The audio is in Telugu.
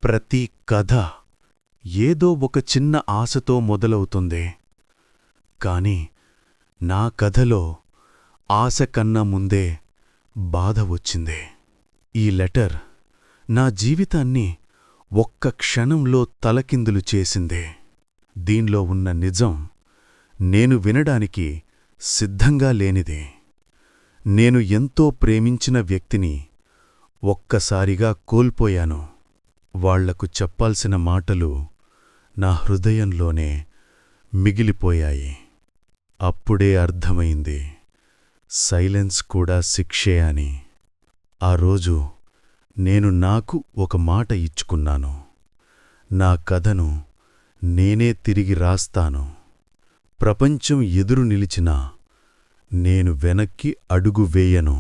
ప్రతి కథ ఏదో ఒక చిన్న ఆశతో మొదలవుతుంది. కాని నా కథలో ఆశ కన్నా ముందే బాధ వచ్చింది. ఈ లెటర్ నా జీవితాన్ని ఒక్క క్షణంలో తలకిందులు చేసింది. దీన్లో ఉన్న నిజం నేను వినడానికి సిద్ధంగా లేనిది. నేను ఎంతో ప్రేమించిన వ్యక్తిని ఒక్కసారిగా కోల్పోయాను. వాళ్లకు చెప్పాల్సిన మాటలు నా హృదయంలోనే మిగిలిపోయాయి. అప్పుడే అర్థమైంది, సైలెన్స్ కూడా శిక్షే అని. ఆ రోజు నేను నాకు ఒక మాట ఇచ్చుకున్నాను. నా కథను నేనే తిరిగి రాస్తాను. ప్రపంచం ఎదురు నిలిచినా నేను వెనక్కి అడుగు వేయను.